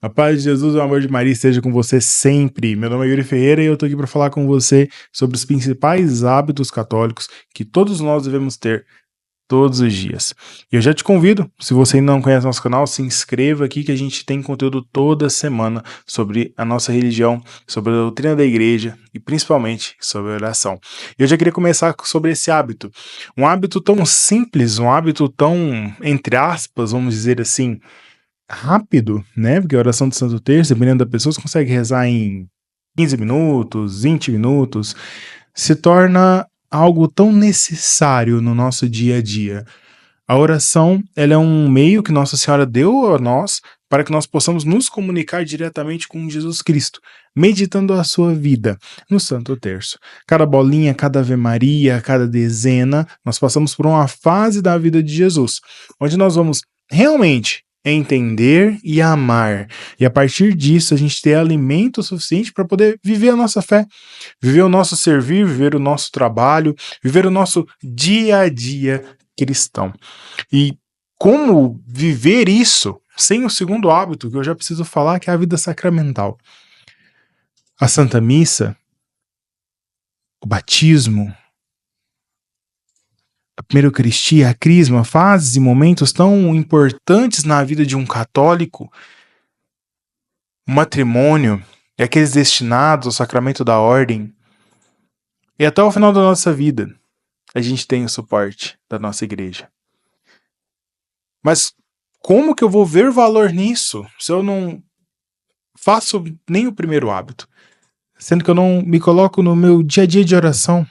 A paz de Jesus e o amor de Maria esteja com você sempre. Meu nome é Yuri Ferreira e eu tô aqui para falar com você sobre os principais hábitos católicos que todos nós devemos ter todos os dias. E eu já te convido, se você ainda não conhece nosso canal, se inscreva aqui que a gente tem conteúdo toda semana sobre a nossa religião, sobre a doutrina da igreja e principalmente sobre a oração. E eu já queria começar sobre esse hábito. Um hábito tão simples, um hábito tão, entre aspas, vamos dizer assim, rápido, né? Porque a oração do Santo Terço, dependendo da pessoa, você consegue rezar em 15 minutos, 20 minutos, se torna algo tão necessário no nosso dia a dia. A oração, ela é um meio que Nossa Senhora deu a nós para que nós possamos nos comunicar diretamente com Jesus Cristo, meditando a sua vida no Santo Terço. Cada bolinha, cada Ave Maria, cada dezena, nós passamos por uma fase da vida de Jesus, onde nós vamos realmente entender e amar. E a partir disso, a gente ter alimento suficiente para poder viver a nossa fé, viver o nosso servir, viver o nosso trabalho, viver o nosso dia a dia cristão. E como viver isso sem o segundo hábito, que eu já preciso falar, que é a vida sacramental. A Santa Missa, o batismo, a primeira Eucaristia, a Crisma, fases e momentos tão importantes na vida de um católico, o matrimônio e aqueles destinados ao sacramento da ordem. E até o final da nossa vida, a gente tem o suporte da nossa igreja. Mas como que eu vou ver valor nisso se eu não faço nem o primeiro hábito? Sendo que eu não me coloco no meu dia a dia de oração.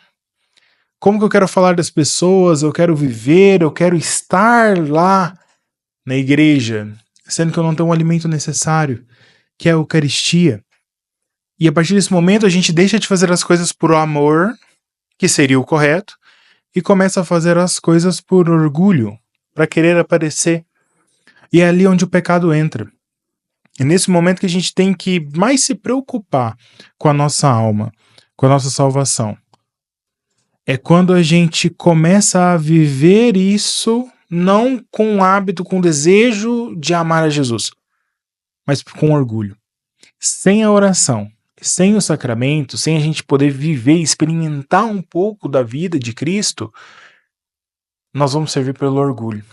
Como que eu quero falar das pessoas, eu quero viver, eu quero estar lá na igreja, sendo que eu não tenho o alimento necessário, que é a Eucaristia. E a partir desse momento a gente deixa de fazer as coisas por amor, que seria o correto, e começa a fazer as coisas por orgulho, para querer aparecer. E é ali onde o pecado entra. É nesse momento que a gente tem que mais se preocupar com a nossa alma, com a nossa salvação. É quando a gente começa a viver isso, não com hábito, com desejo de amar a Jesus, mas com orgulho. Sem a oração, sem o sacramento, sem a gente poder viver, experimentar um pouco da vida de Cristo, nós vamos servir pelo orgulho.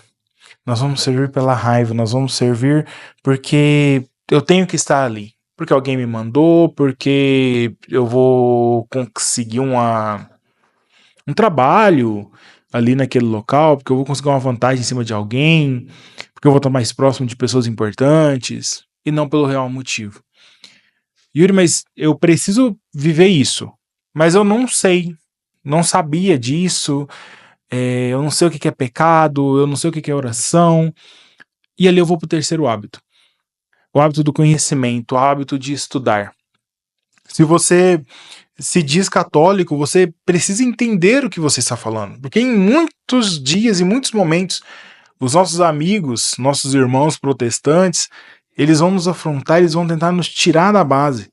Nós vamos servir pela raiva, nós vamos servir porque eu tenho que estar ali. Porque alguém me mandou, porque eu vou conseguir um trabalho ali naquele local, porque eu vou conseguir uma vantagem em cima de alguém, porque eu vou estar mais próximo de pessoas importantes, e não pelo real motivo. Yuri, mas eu preciso viver isso, mas eu não sei, não sabia disso, eu não sei o que é pecado, eu não sei o que é oração. E ali eu vou para o terceiro hábito. O hábito do conhecimento, o hábito de estudar. Se você se diz católico, você precisa entender o que você está falando. Porque em muitos dias, em muitos momentos, os nossos amigos, nossos irmãos protestantes, eles vão nos afrontar, eles vão tentar nos tirar da base.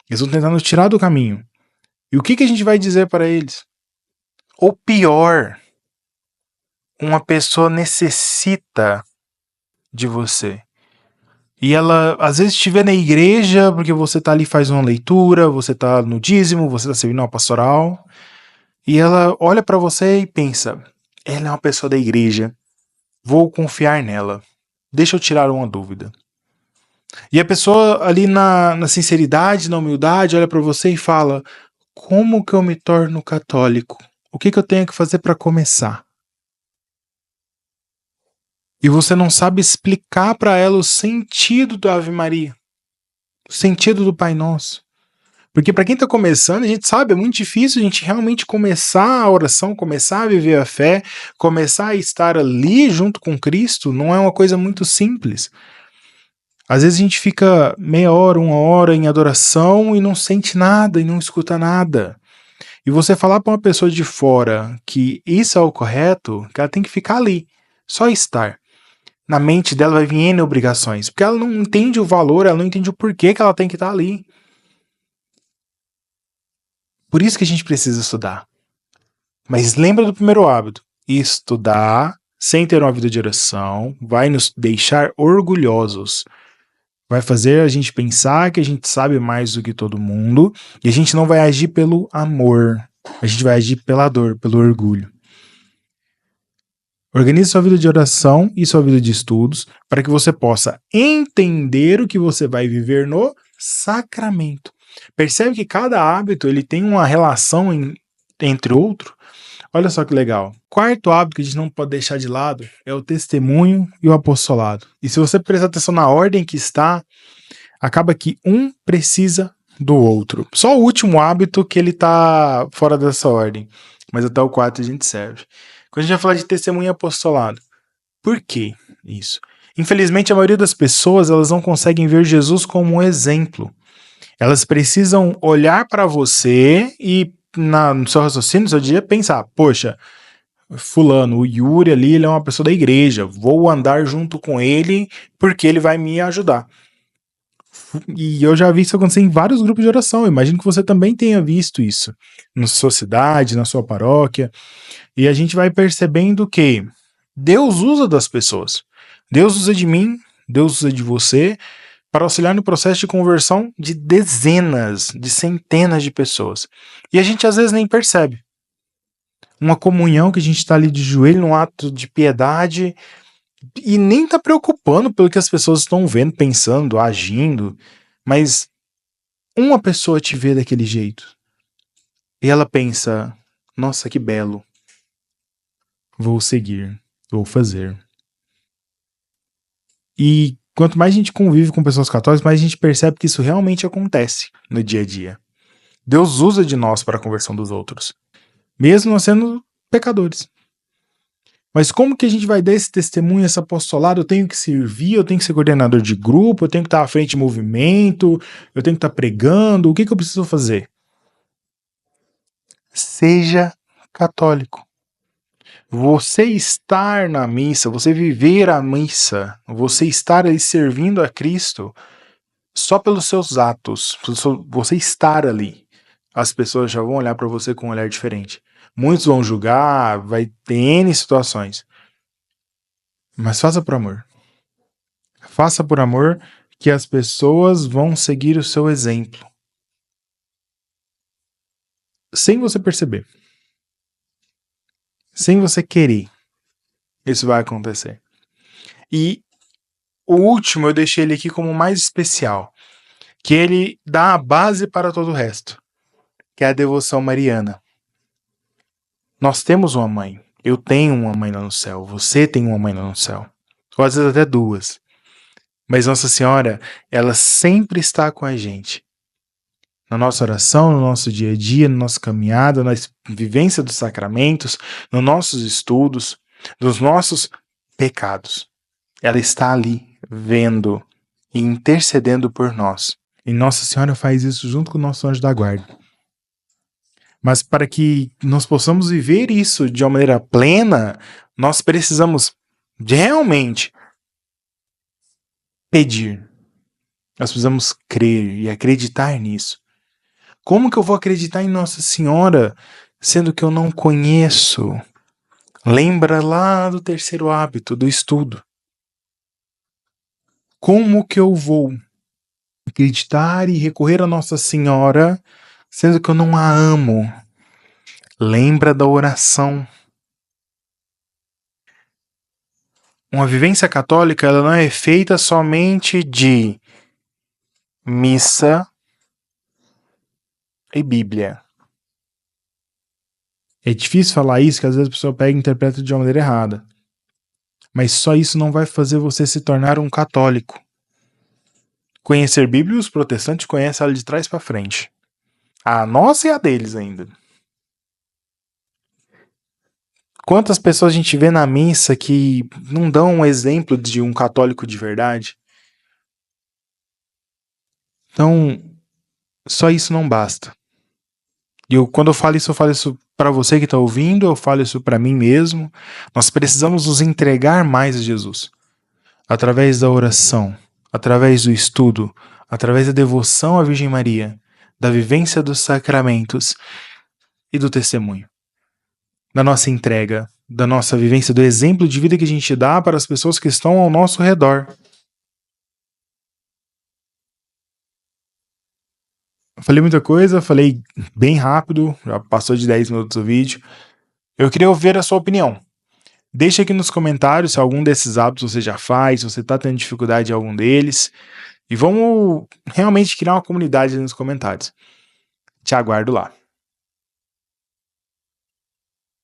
Eles vão tentar nos tirar do caminho. E o que a gente vai dizer para eles? Ou pior, uma pessoa necessita de você. E ela, às vezes, estiver na igreja, porque você tá ali, faz uma leitura, você tá no dízimo, você tá servindo uma pastoral, e ela olha pra você e pensa, ela é uma pessoa da igreja, vou confiar nela, deixa eu tirar uma dúvida. E a pessoa ali na sinceridade, na humildade, olha pra você e fala, como que eu me torno católico? O que eu tenho que fazer pra começar? E você não sabe explicar para ela o sentido da Ave Maria, o sentido do Pai Nosso. Porque para quem está começando, a gente sabe, é muito difícil a gente realmente começar a oração, começar a viver a fé, começar a estar ali junto com Cristo, não é uma coisa muito simples. Às vezes a gente fica meia hora, uma hora em adoração e não sente nada, e não escuta nada. E você falar para uma pessoa de fora que isso é o correto, que ela tem que ficar ali, só estar. Na mente dela vai vir N obrigações, porque ela não entende o valor, ela não entende o porquê que ela tem que estar ali. Por isso que a gente precisa estudar. Mas lembra do primeiro hábito. Estudar, sem ter uma vida de oração, vai nos deixar orgulhosos. Vai fazer a gente pensar que a gente sabe mais do que todo mundo e a gente não vai agir pelo amor. A gente vai agir pela dor, pelo orgulho. Organize sua vida de oração e sua vida de estudos para que você possa entender o que você vai viver no sacramento. Percebe que cada hábito ele tem uma relação entre outro? Olha só que legal. Quarto hábito que a gente não pode deixar de lado é o testemunho e o apostolado. E se você prestar atenção na ordem que está, acaba que um precisa do outro. Só o último hábito que ele está fora dessa ordem. Mas até o 4 a gente serve. Quando a gente vai falar de testemunho e apostolado, por que isso? Infelizmente, a maioria das pessoas elas não conseguem ver Jesus como um exemplo. Elas precisam olhar para você e no seu raciocínio, no seu dia, pensar, poxa, fulano, o Yuri ali, ele é uma pessoa da igreja, vou andar junto com ele porque ele vai me ajudar. E eu já vi isso acontecer em vários grupos de oração. Eu imagino que você também tenha visto isso na sua cidade, na sua paróquia. E a gente vai percebendo que Deus usa das pessoas. Deus usa de mim, Deus usa de você para auxiliar no processo de conversão de dezenas, de centenas de pessoas. E a gente às vezes nem percebe. Uma comunhão que a gente está ali de joelho num ato de piedade e nem está preocupando pelo que as pessoas estão vendo, pensando, agindo, mas uma pessoa te vê daquele jeito e ela pensa, nossa, que belo, vou seguir, vou fazer. E quanto mais a gente convive com pessoas católicas, mais a gente percebe que isso realmente acontece no dia a dia. Deus usa de nós para a conversão dos outros, mesmo nós sendo pecadores. Mas como que a gente vai dar esse testemunho, esse apostolado? Eu tenho que servir, eu tenho que ser coordenador de grupo, eu tenho que estar à frente de movimento, eu tenho que estar pregando, o que eu preciso fazer? Seja católico. Você estar na missa, você viver a missa, você estar ali servindo a Cristo, só pelos seus atos, você estar ali, as pessoas já vão olhar para você com um olhar diferente. Muitos vão julgar, vai ter N situações. Mas faça por amor. Faça por amor que as pessoas vão seguir o seu exemplo. Sem você perceber. Sem você querer. Isso vai acontecer. E o último eu deixei ele aqui como mais especial. Que ele dá a base para todo o resto. Que é a devoção mariana. Nós temos uma mãe. Eu tenho uma mãe lá no céu. Você tem uma mãe lá no céu. Ou às vezes até duas. Mas Nossa Senhora, ela sempre está com a gente. Na nossa oração, no nosso dia a dia, na nossa caminhada, na vivência dos sacramentos, nos nossos estudos, nos nossos pecados. Ela está ali, vendo e intercedendo por nós. E Nossa Senhora faz isso junto com o nosso anjo da guarda. Mas para que nós possamos viver isso de uma maneira plena, nós precisamos de realmente pedir. Nós precisamos crer e acreditar nisso. Como que eu vou acreditar em Nossa Senhora, sendo que eu não conheço? Lembra lá do terceiro hábito, do estudo. Como que eu vou acreditar e recorrer a Nossa Senhora, sendo que eu não a amo? Lembra da oração. Uma vivência católica, ela não é feita somente de missa e Bíblia. É difícil falar isso, que às vezes a pessoa pega e interpreta de uma maneira errada. Mas só isso não vai fazer você se tornar um católico. Conhecer Bíblia, os protestantes conhecem ela de trás para frente. A nossa e a deles ainda. Quantas pessoas a gente vê na missa que não dão um exemplo de um católico de verdade? Então, só isso não basta. E quando eu falo isso para você que está ouvindo, eu falo isso para mim mesmo. Nós precisamos nos entregar mais a Jesus. Através da oração, através do estudo, através da devoção à Virgem Maria, da vivência dos sacramentos e do testemunho. Da nossa entrega, da nossa vivência, do exemplo de vida que a gente dá para as pessoas que estão ao nosso redor. falei muita coisa, falei bem rápido, já passou de 10 minutos o vídeo. Eu queria ouvir a sua opinião. Deixa aqui nos comentários se algum desses hábitos você já faz, se você está tendo dificuldade em algum deles. E vamos realmente criar uma comunidade nos comentários. Te aguardo lá.